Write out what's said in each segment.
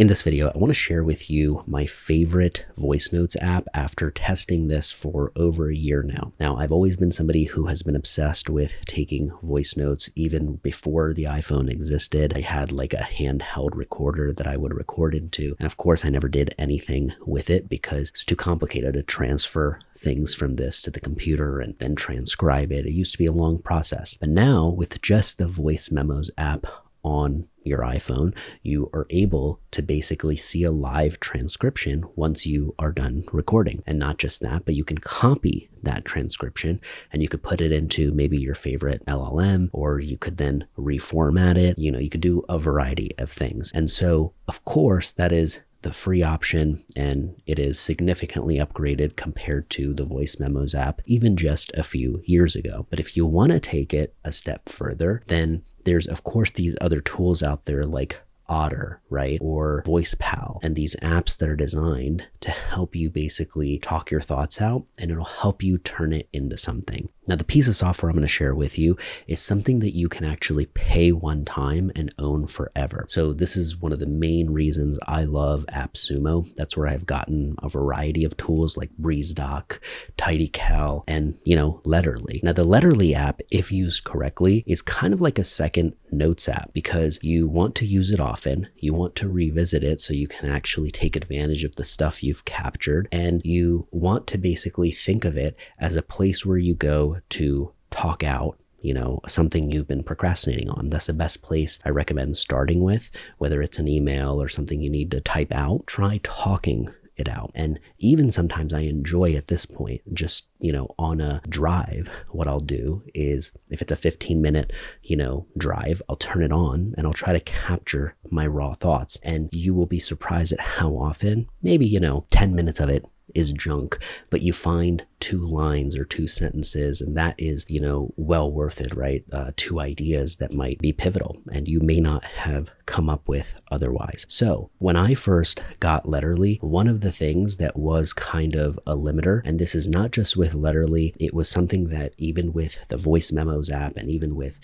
In this video, I want to share with you my favorite voice notes app after testing this for over a year now. Now, I've always been somebody who has been obsessed with taking voice notes even before the iPhone existed. I had like a handheld recorder that I would record into. And of course, I never did anything with it because it's too complicated to transfer things from this to the computer and then transcribe it. It used to be a long process. But now with just the Voice Memos app on your iPhone, you are able to basically see a live transcription once you are done recording. And not just that, but you can copy that transcription and you could put it into maybe your favorite LLM, or you could then reformat it. You could do a variety of things. And so, of course, that is the free option, and it is significantly upgraded compared to the Voice Memos app even just a few years ago. But if you want to take it a step further, then there's of course these other tools out there like Otter, right? Or VoicePal, and these apps that are designed to help you basically talk your thoughts out, and it'll help you turn it into something. Now, the piece of software I'm going to share with you is something that you can actually pay one time and own forever. So this is one of the main reasons I love AppSumo. That's where I've gotten a variety of tools like BreezeDoc, TidyCal, and, Letterly. Now, the Letterly app, if used correctly, is kind of like a second notes app because you want to use it often. You want to revisit it so you can actually take advantage of the stuff you've captured, and you want to basically think of it as a place where you go to talk out something you've been procrastinating on. That's the best place I recommend starting with, whether it's an email or something you need to type out. Try talking it out. And even sometimes I enjoy at this point, just, on a drive, what I'll do is if it's a 15-minute, drive, I'll turn it on and I'll try to capture my raw thoughts. And you will be surprised at how often, maybe, 10 minutes of it is junk, but you find 2 lines or 2 sentences, and that is, well worth it, right? 2 ideas that might be pivotal and you may not have come up with otherwise. So when I first got Letterly, one of the things that was kind of a limiter, and this is not just with Letterly, it was something that even with the Voice Memos app and even with,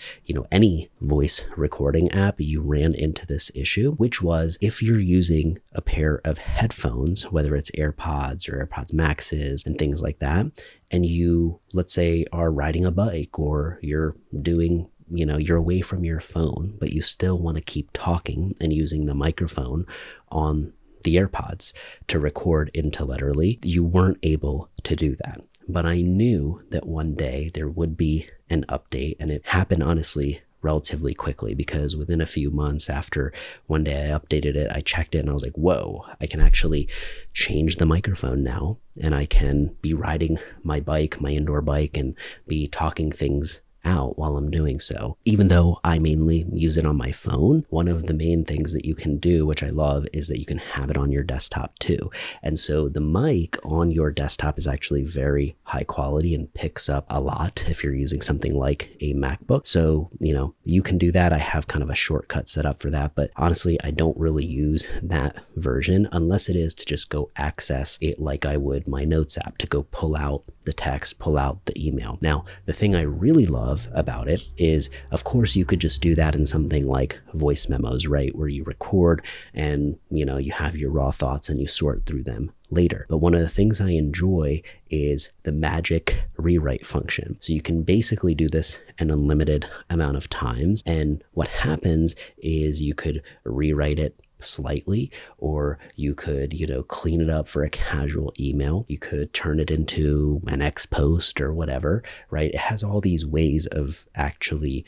any voice recording app, you ran into this issue, which was if you're using a pair of headphones, whether it's AirPods or AirPods Maxes and things like that, and you, let's say, are riding a bike or you're doing, you're away from your phone, but you still want to keep talking and using the microphone on the AirPods to record into Letterly, you weren't able to do that. But I knew that one day there would be an update, and it happened honestly relatively quickly because within a few months after one day I updated it, I checked it and I was like, whoa, I can actually change the microphone now, and I can be riding my bike, my indoor bike, and be talking things out while I'm doing so. Even though I mainly use it on my phone, one of the main things that you can do, which I love, is that you can have it on your desktop too. And so the mic on your desktop is actually very high quality and picks up a lot if you're using something like a MacBook. So, you can do that. I have kind of a shortcut set up for that, but honestly, I don't really use that version unless it is to just go access it like I would my Notes app, to go pull out the text, pull out the email. Now, the thing I really love about it is, of course, you could just do that in something like Voice Memos, right? Where you record and, you have your raw thoughts and you sort through them later. But one of the things I enjoy is the magic rewrite function. So you can basically do this an unlimited amount of times. And what happens is you could rewrite it slightly, or you could, clean it up for a casual email. You could turn it into an X post or whatever, right? It has all these ways of actually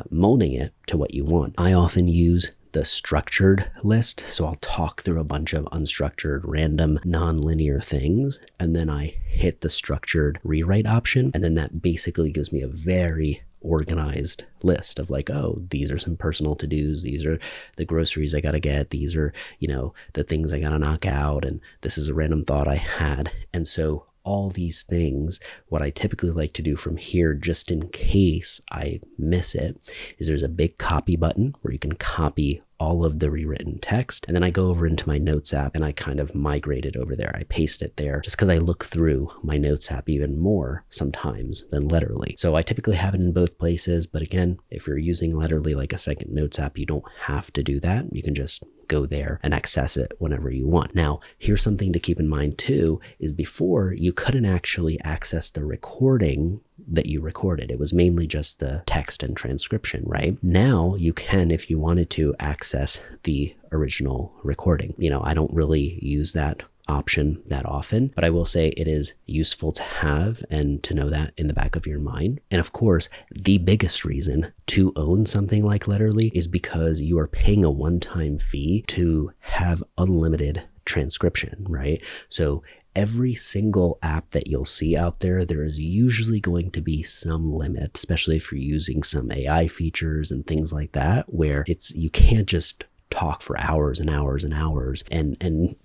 molding it to what you want. I often use the structured list. So I'll talk through a bunch of unstructured, random, non-linear things, and then I hit the structured rewrite option. And then that basically gives me a very organized list of like, oh, these are some personal to-dos. These are the groceries I got to get. These are, the things I got to knock out. And this is a random thought I had. And so all these things, what I typically like to do from here, just in case I miss it, is there's a big copy button where you can copy all of the rewritten text. And then I go over into my Notes app and I kind of migrate it over there. I paste it there just because I look through my Notes app even more sometimes than Letterly. So I typically have it in both places. But again, if you're using Letterly like a second Notes app, you don't have to do that. You can just go there and access it whenever you want. Now, here's something to keep in mind too, is before you couldn't actually access the recording that you recorded. It was mainly just the text and transcription, right? Now you can, if you wanted to, access the original recording. I don't really use that option that often, but I will say it is useful to have and to know that in the back of your mind. And of course, the biggest reason to own something like Letterly is because you are paying a one-time fee to have unlimited transcription, right? So every single app that you'll see out there, there is usually going to be some limit, especially if you're using some AI features and things like that, where you can't just talk for hours and hours and hours and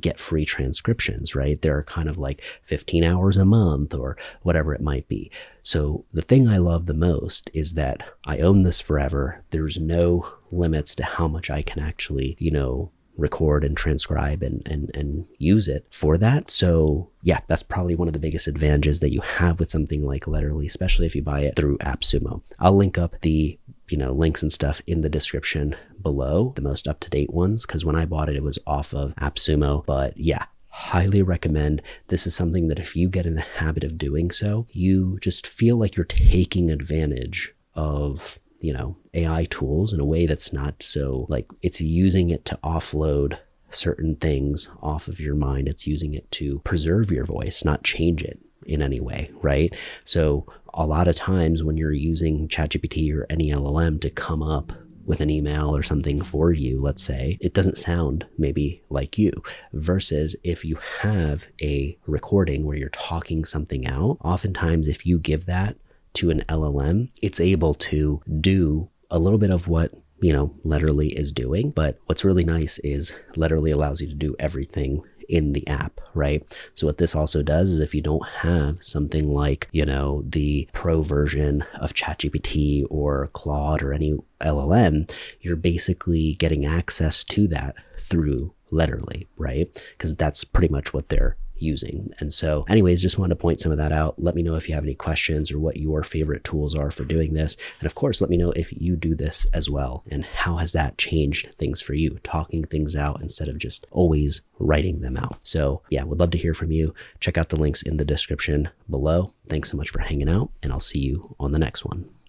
get free transcriptions, right? They're kind of like 15 hours a month or whatever it might be. So the thing I love the most is that I own this forever. There's no limits to how much I can actually, record and transcribe and use it for that. So yeah, that's probably one of the biggest advantages that you have with something like Letterly, especially if you buy it through AppSumo. I'll link up the links and stuff in the description below, the most up-to-date ones, because when I bought it, it was off of AppSumo. But yeah, highly recommend. This is something that if you get in the habit of doing so, you just feel like you're taking advantage of AI tools in a way that's not so it's using it to offload certain things off of your mind. It's using it to preserve your voice, not change it in any way, right? So a lot of times when you're using ChatGPT or any LLM to come up with an email or something for you, let's say, it doesn't sound maybe like you, versus if you have a recording where you're talking something out, oftentimes if you give that to an LLM, it's able to do a little bit of what Letterly is doing. But what's really nice is Letterly allows you to do everything in the app, right? So what this also does is if you don't have something like, the pro version of ChatGPT or Claude or any LLM, you're basically getting access to that through Letterly, right? Because that's pretty much what they're using. And so anyways, just wanted to point some of that out. Let me know if you have any questions or what your favorite tools are for doing this. And of course, let me know if you do this as well and how has that changed things for you, talking things out instead of just always writing them out. So yeah, would love to hear from you. Check out the links in the description below. Thanks so much for hanging out, and I'll see you on the next one.